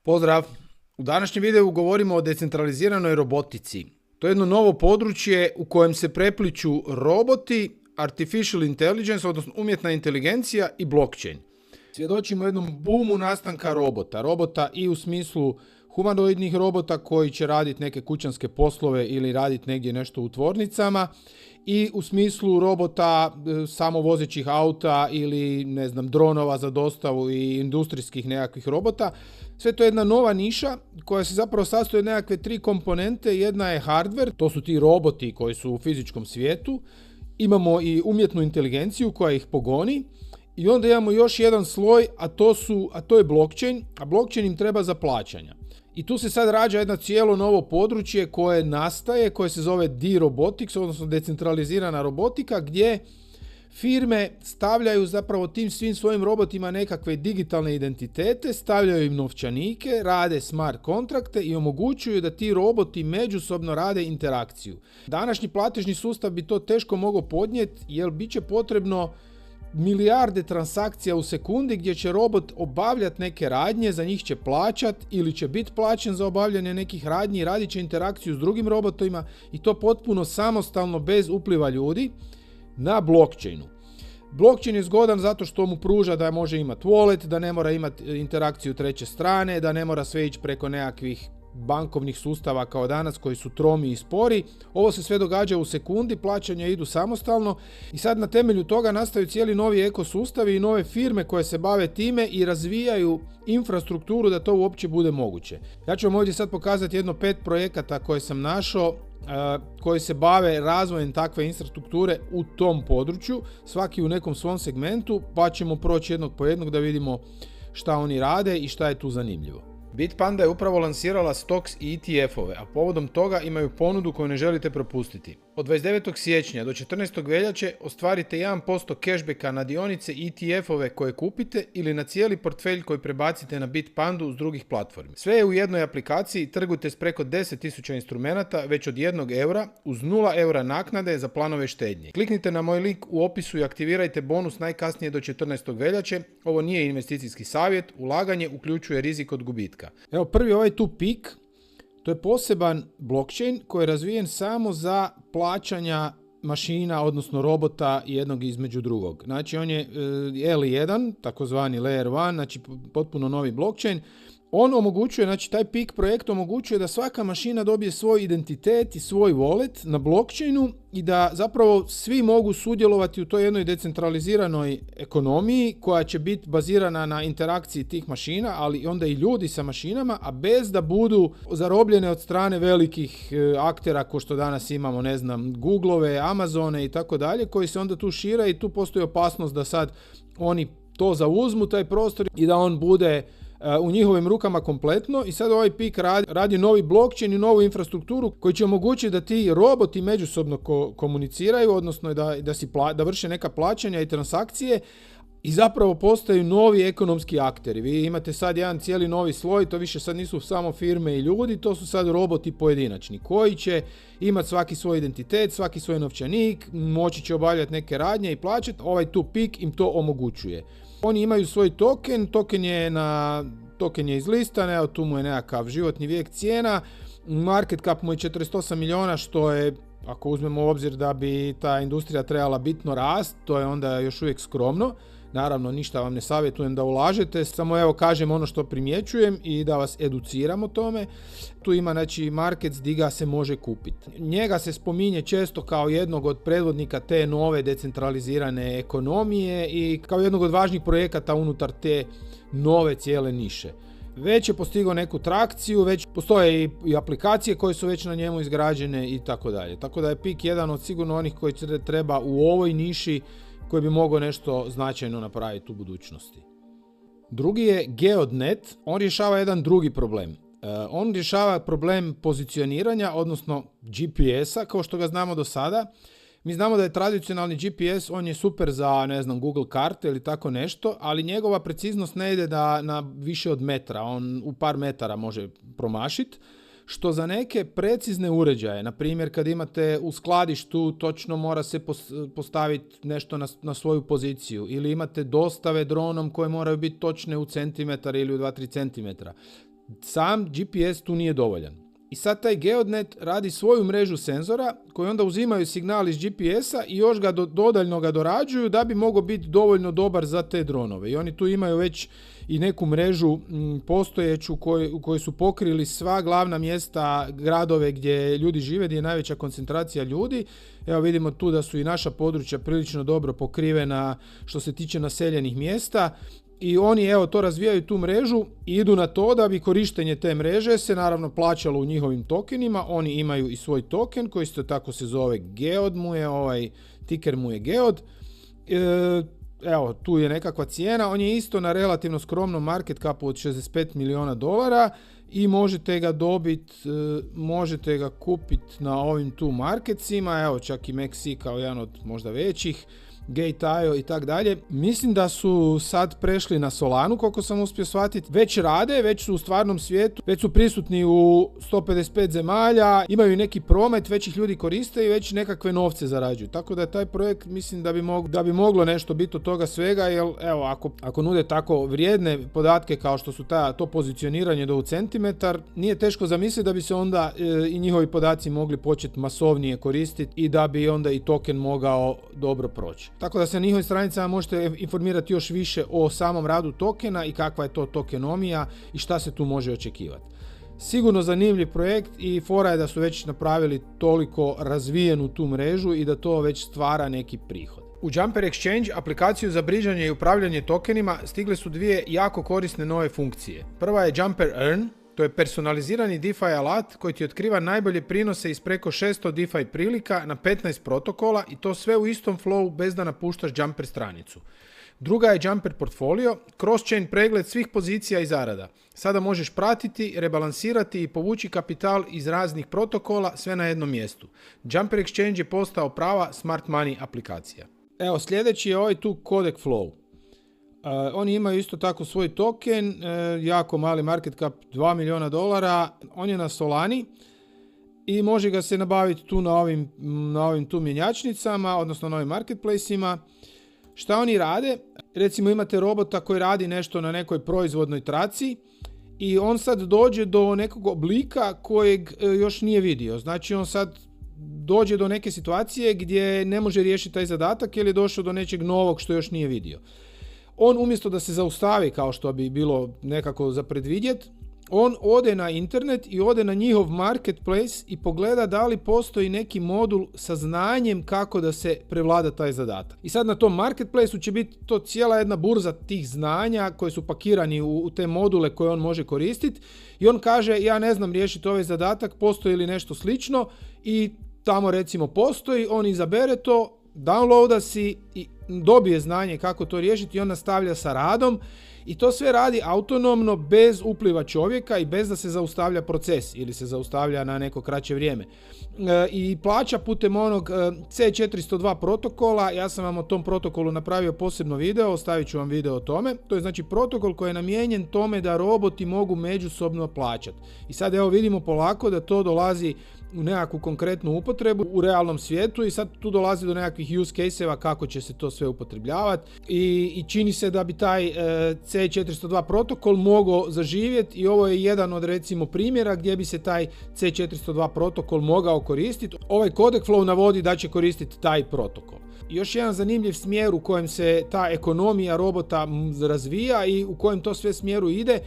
Pozdrav! U današnjem videu govorimo o decentraliziranoj robotici. To je jedno novo područje u kojem se prepliću roboti, artificial intelligence, odnosno umjetna inteligencija i blockchain. Svjedočimo jednom boomu nastanka robota i u smislu humanoidnih robota koji će raditi neke kućanske poslove ili raditi negdje nešto u tvornicama i u smislu robota samovozećih auta ili dronova za dostavu i industrijskih nekakvih robota. Sve to je jedna nova niša koja se zapravo sastoji od nekakve tri komponente. Jedna je hardware, to su ti roboti koji su u fizičkom svijetu. Imamo i umjetnu inteligenciju koja ih pogoni. I onda imamo još jedan sloj, a to je blockchain, a blockchain im treba za plaćanja. I tu se sad rađa jedno cijelo novo područje koje nastaje, koje se zove D-Robotics, odnosno decentralizirana robotika, gdje firme stavljaju zapravo tim svim svojim robotima nekakve digitalne identitete, stavljaju im novčanike, rade smart kontrakte i omogućuju da ti roboti međusobno rade interakciju. Današnji platežni sustav bi to teško mogao podnijeti jer bit će potrebno milijarde transakcija u sekundi gdje će robot obavljati neke radnje, za njih će plaćati ili će biti plaćen za obavljanje nekih radnji i radit će interakciju s drugim robotima i to potpuno samostalno bez upliva ljudi na blockchainu. Blockchain je zgodan zato što mu pruža da može imati wallet, da ne mora imati interakciju treće strane, da ne mora sve ići preko nekakvih bankovnih sustava kao danas koji su tromi i spori. Ovo se sve događa u sekundi, plaćanja idu samostalno i sad na temelju toga nastaju cijeli novi ekosustavi i nove firme koje se bave time i razvijaju infrastrukturu da to uopće bude moguće. Ja ću vam ovdje sad pokazati jedno 5 projekata koje sam našao koji se bave razvojem takve infrastrukture u tom području, svaki u nekom svom segmentu, pa ćemo proći jednog po jednog da vidimo šta oni rade i šta je tu zanimljivo. Bitpanda je upravo lansirala stocks i ETF-ove, a povodom toga imaju ponudu koju ne želite propustiti. Od 29. siječnja do 14. veljače ostvarite 1% cashbacka na dionice ETF-ove koje kupite ili na cijeli portfelj koji prebacite na Bitpandu s drugih platformi. Sve je u jednoj aplikaciji, trgujte s preko 10.000 instrumenata već od 1 eura uz 0 eura naknade za planove štednje. Kliknite na moj link u opisu i aktivirajte bonus najkasnije do 14. veljače. Ovo nije investicijski savjet, ulaganje uključuje rizik od gubitka. Evo prvi ovaj tu pik. To je poseban blockchain koji je razvijen samo za plaćanja mašina, odnosno robota jednog između drugog. Znači on je L1, takozvani Layer 1, znači potpuno novi blockchain. On omogućuje, znači taj PIK projekt omogućuje da svaka mašina dobije svoj identitet i svoj wallet na blockchainu i da zapravo svi mogu sudjelovati u toj jednoj decentraliziranoj ekonomiji koja će biti bazirana na interakciji tih mašina, ali onda i ljudi sa mašinama, a bez da budu zarobljene od strane velikih aktera ko što danas imamo, Googleove, Amazone i tako dalje, koji se onda tu šire i tu postoji opasnost da sad oni to zauzmu, taj prostor i da on bude u njihovim rukama kompletno i sad ovaj PIK radi novi blockchain i novu infrastrukturu koji će omogućiti da ti roboti međusobno komuniciraju, odnosno da vrše neka plaćanja i transakcije i zapravo postaju novi ekonomski akteri. Vi imate sad jedan cijeli novi sloj, to više sad nisu samo firme i ljudi, to su sad roboti pojedinačni koji će imati svaki svoj identitet, svaki svoj novčanik, moći će obavljati neke radnje i plaćati, ovaj tu PIK im to omogućuje. Oni imaju svoj token je izlistan, evo tu mu je nekakav životni vijek cijena, market cap mu je 48 milijuna što je, ako uzmemo u obzir da bi ta industrija trebala bitno rast, to je onda još uvijek skromno. Naravno, ništa vam ne savjetujem da ulažete, samo evo kažem ono što primjećujem i da vas educiram o tome. Tu ima markets gdje ga se može kupiti. Njega se spominje često kao jednog od predvodnika te nove decentralizirane ekonomije i kao jednog od važnih projekata unutar te nove cijele niše. Već je postigao neku trakciju, već postoje i aplikacije koje su već na njemu izgrađene i tako dalje. Tako da je PIK jedan od sigurno onih koji treba u ovoj niši koji bi mogao nešto značajno napraviti u budućnosti. Drugi je Geodnet, on rješava jedan drugi problem. On rješava problem pozicioniranja, odnosno GPS-a, kao što ga znamo do sada. Mi znamo da je tradicionalni GPS, on je super za, Google karte ili tako nešto, ali njegova preciznost ne ide na više od metra, on u par metara može promašiti. Što za neke precizne uređaje, na primjer kad imate u skladištu točno mora se postaviti nešto na svoju poziciju ili imate dostave dronom koje moraju biti točne u centimetar ili u 2-3 centimetra. Sam GPS tu nije dovoljan. I sad taj Geodnet radi svoju mrežu senzora koji onda uzimaju signal iz GPS-a i još ga dodaljno ga dorađuju da bi mogao biti dovoljno dobar za te dronove. I oni tu imaju već i neku mrežu postojeću u kojoj su pokrili sva glavna mjesta, gradove gdje ljudi žive, gdje je najveća koncentracija ljudi. Evo vidimo tu da su i naša područja prilično dobro pokrivena što se tiče naseljenih mjesta. I oni evo to razvijaju tu mrežu i idu na to da bi korištenje te mreže se naravno plaćalo u njihovim tokenima. Oni imaju i svoj token koji isto tako se zove Geod mu je, ticker mu je Geod. Evo tu je nekakva cijena, on je isto na relativno skromnom market capu od $65 milijuna i možete ga dobiti, možete ga kupiti na ovim tu marketsima, evo čak i Maxi kao jedan od možda većih, Gate.io i tak dalje. Mislim da su sad prešli na Solanu, koliko sam uspio shvatiti. Već rade, već su u stvarnom svijetu, već su prisutni u 155 zemalja, imaju neki promet, već ih ljudi koriste i već nekakve novce zarađuju. Tako da je taj projekt, mislim da bi moglo nešto biti od toga svega, jer evo, ako nude tako vrijedne podatke kao što su to pozicioniranje do u centimetar, nije teško zamisliti da bi se onda i njihovi podaci mogli početi masovnije koristiti i da bi onda i token mogao dobro proći. Tako da se na njihovim stranicama možete informirati još više o samom radu tokena i kakva je to tokenomija i šta se tu može očekivati. Sigurno zanimljiv projekt i fora je da su već napravili toliko razvijenu tu mrežu i da to već stvara neki prihod. U Jumper Exchange, aplikaciju za brižanje i upravljanje tokenima, stigle su dvije jako korisne nove funkcije. Prva je Jumper Earn. To je personalizirani DeFi alat koji ti otkriva najbolje prinose iz preko 600 DeFi prilika na 15 protokola i to sve u istom flowu bez da napuštaš Jumper stranicu. Druga je Jumper Portfolio, cross-chain pregled svih pozicija i zarada. Sada možeš pratiti, rebalansirati i povući kapital iz raznih protokola sve na jednom mjestu. Jumper Exchange je postao prava smart money aplikacija. Evo, sljedeći je ovaj tu Codec Flow. Oni imaju isto tako svoj token, jako mali market cap $2 milijuna, on je na Solani i može ga se nabaviti tu na ovim tu mjenjačnicama, odnosno na ovim marketplaceima. Šta oni rade? Recimo imate robota koji radi nešto na nekoj proizvodnoj traci i on sad dođe do nekog oblika kojeg još nije vidio. Znači on sad dođe do neke situacije gdje ne može riješiti taj zadatak jer je došao do nečeg novog što još nije vidio. On umjesto da se zaustavi kao što bi bilo nekako za predvidjet, on ode na internet i ode na njihov marketplace i pogleda da li postoji neki modul sa znanjem kako da se prevlada taj zadatak. I sad na tom marketplaceu će biti to cijela jedna burza tih znanja koji su pakirani u te module koje on može koristiti i on kaže ja ne znam riješiti ovaj zadatak, postoji li nešto slično i tamo recimo postoji, on izabere to, downloada si i dobije znanje kako to riješiti i on nastavlja sa radom i to sve radi autonomno bez upliva čovjeka i bez da se zaustavlja proces ili se zaustavlja na neko kraće vrijeme. I plaća putem onog C402 protokola, ja sam vam o tom protokolu napravio posebno video, ostavit ću vam video o tome. To je znači protokol koji je namijenjen tome da roboti mogu međusobno plaćati. I sad evo vidimo polako da to dolazi u nekakvu konkretnu upotrebu u realnom svijetu i sad tu dolazi do nekakvih use case-eva kako će se to sve upotrebljavati i čini se da bi taj C402 protokol mogao zaživjeti i ovo je jedan od recimo primjera gdje bi se taj C402 protokol mogao koristiti. Ovaj Codec Flow navodi da će koristiti taj protokol. Još jedan zanimljiv smjer u kojem se ta ekonomija robota razvija i u kojem to sve smjeru ide,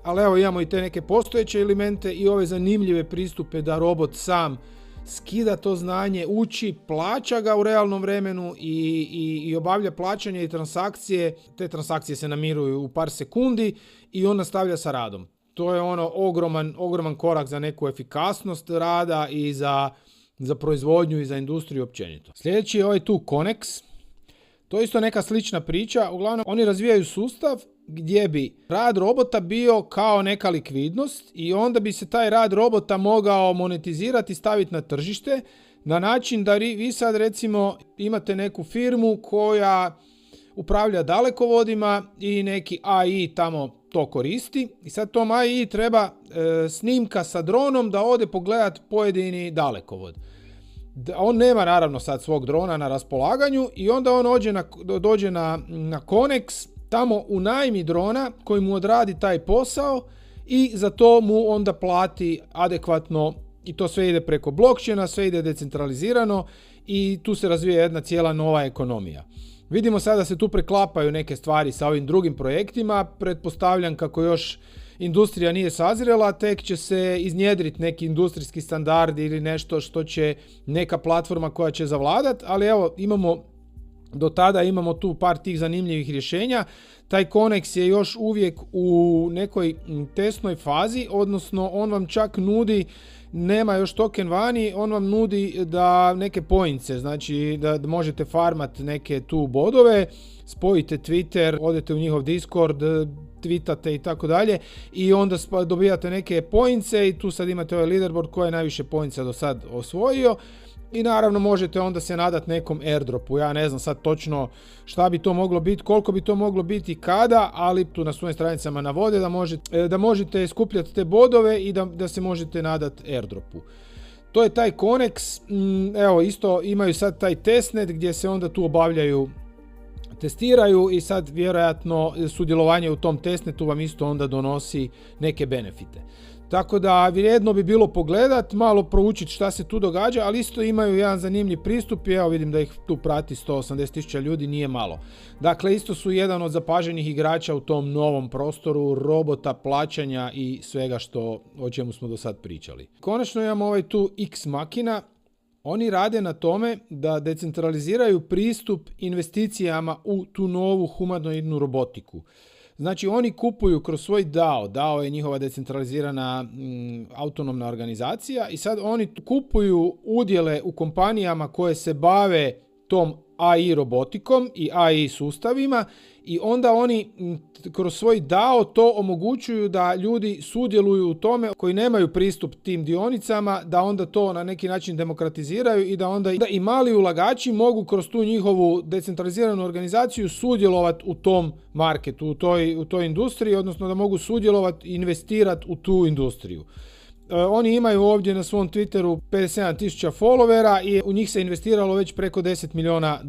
ali evo imamo i te neke postojeće elemente i ove zanimljive pristupe da robot sam skida to znanje, uči, plaća ga u realnom vremenu i obavlja plaćanje i transakcije. Te transakcije se namiruju u par sekundi i on nastavlja sa radom. To je ono ogroman korak za neku efikasnost rada i za proizvodnju i za industriju općenito. Sljedeći je ovaj tu Connex. To je isto neka slična priča. Uglavnom, oni razvijaju sustav gdje bi rad robota bio kao neka likvidnost i onda bi se taj rad robota mogao monetizirati i staviti na tržište na način da vi sad recimo imate neku firmu koja upravlja dalekovodima i neki AI tamo to koristi i sad tom AI treba snimka sa dronom da ode pogledat pojedini dalekovod. On nema naravno sad svog drona na raspolaganju i onda on dođe na Connex, tamo unajmi drona koji mu odradi taj posao i za to mu onda plati adekvatno i to sve ide preko blockchaina, sve ide decentralizirano i tu se razvija jedna cijela nova ekonomija. Vidimo sada da se tu preklapaju neke stvari sa ovim drugim projektima, pretpostavljam kako još industrija nije sazrela, tek će se iznjedriti neki industrijski standardi ili nešto što će neka platforma koja će zavladati, ali evo do tada imamo tu par tih zanimljivih rješenja. Taj Connex je još uvijek u nekoj testnoj fazi, odnosno on vam čak nudi, nema još token vani, on vam nudi da neke poince, znači da možete farmat neke tu bodove, spojite Twitter, odete u njihov Discord, tweetate i tako dalje i onda dobijate neke poince i tu sad imate ovaj leaderboard koji je najviše poinca do sad osvojio. I naravno možete onda se nadati nekom airdropu. Ja ne znam sad točno šta bi to moglo biti, koliko bi to moglo biti i kada, ali tu na svojim stranicama navode da možete skupljati te bodove i da se možete nadati airdropu. To je taj Connex. Evo isto imaju sad taj testnet gdje se onda tu testiraju i sad vjerojatno sudjelovanje u tom testnetu vam isto onda donosi neke benefite. Tako da vrijedno bi bilo pogledat, malo proučiti šta se tu događa, ali isto imaju jedan zanimljiv pristup i evo vidim da ih tu prati 180.000 ljudi, nije malo. Dakle, isto su jedan od zapaženih igrača u tom novom prostoru robota, plaćanja i svega o čemu smo do sad pričali. Konačno imamo ovaj tu X Machina. Oni rade na tome da decentraliziraju pristup investicijama u tu novu humanoidnu robotiku. Znači oni kupuju kroz svoj DAO, DAO je njihova decentralizirana autonomna organizacija i sad oni kupuju udjele u kompanijama koje se bave tom AI robotikom i AI sustavima i onda oni kroz svoj DAO to omogućuju da ljudi sudjeluju u tome koji nemaju pristup tim dionicama, da onda to na neki način demokratiziraju i da onda i mali ulagači mogu kroz tu njihovu decentraliziranu organizaciju sudjelovati u tom marketu, u toj industriji, odnosno da mogu sudjelovati i investirati u tu industriju. Oni imaju ovdje na svom Twitteru 57.000 followera i u njih se investiralo već preko $10 milijuna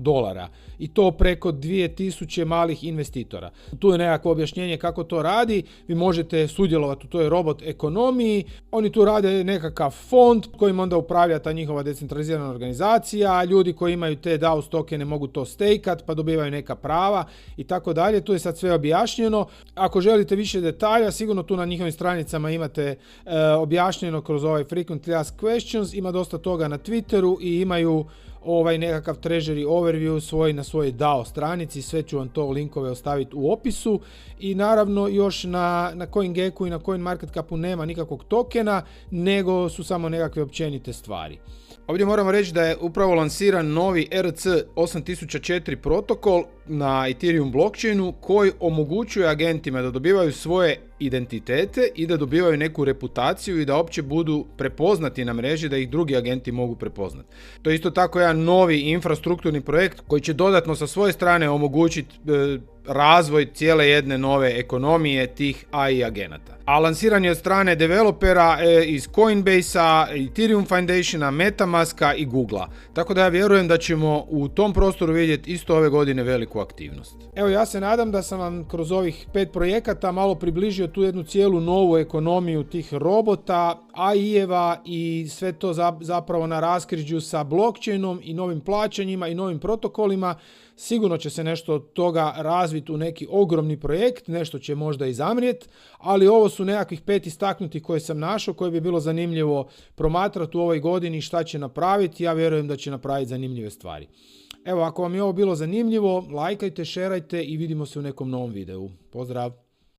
i to preko 2.000 malih investitora. Tu je nekakvo objašnjenje kako to radi, vi možete sudjelovati u toj robot ekonomiji, oni tu rade nekakav fond kojim onda upravlja ta njihova decentralizirana organizacija, ljudi koji imaju te DAO tokene mogu to stejkat pa dobivaju neka prava i tako dalje, tu je sad sve objašnjeno. Ako želite više detalja, sigurno tu na njihovim stranicama imate objašnjeno kroz ovaj frequently asked questions, ima dosta toga na Twitteru i imaju nekakav treasury overview na svojoj DAO stranici, sve ću vam to linkove ostaviti u opisu i naravno još na CoinGecku i na CoinMarketCapu nema nikakvog tokena, nego su samo nekakve općenite stvari. Ovdje moramo reći da je upravo lansiran novi ERC-8004 protokol na Ethereum blockchainu koji omogućuje agentima da dobivaju svoje identitete i da dobivaju neku reputaciju i da uopće budu prepoznati na mreži, da ih drugi agenti mogu prepoznati. To je isto tako jedan novi infrastrukturni projekt koji će dodatno sa svoje strane omogućiti razvoj cijele jedne nove ekonomije tih AI agenata. A lansiran je od strane developera iz Coinbase-a, Ethereum Foundationa, Metamaska i Googlea. Tako da ja vjerujem da ćemo u tom prostoru vidjeti isto ove godine veliku aktivnost. Evo, ja se nadam da sam vam kroz ovih 5 projekata malo približio tu jednu cijelu novu ekonomiju tih robota, AI-eva i sve to zapravo na raskrižju sa blockchainom i novim plaćanjima i novim protokolima. Sigurno će se nešto od toga razviti u neki ogromni projekt, nešto će možda i zamrijeti, ali ovo su nekakvih 5 istaknutih koje sam našao, koje bi bilo zanimljivo promatrati u ovoj godini šta će napraviti. Ja vjerujem da će napraviti zanimljive stvari. Evo, ako vam je ovo bilo zanimljivo, lajkajte, šerajte i vidimo se u nekom novom videu. Pozdrav!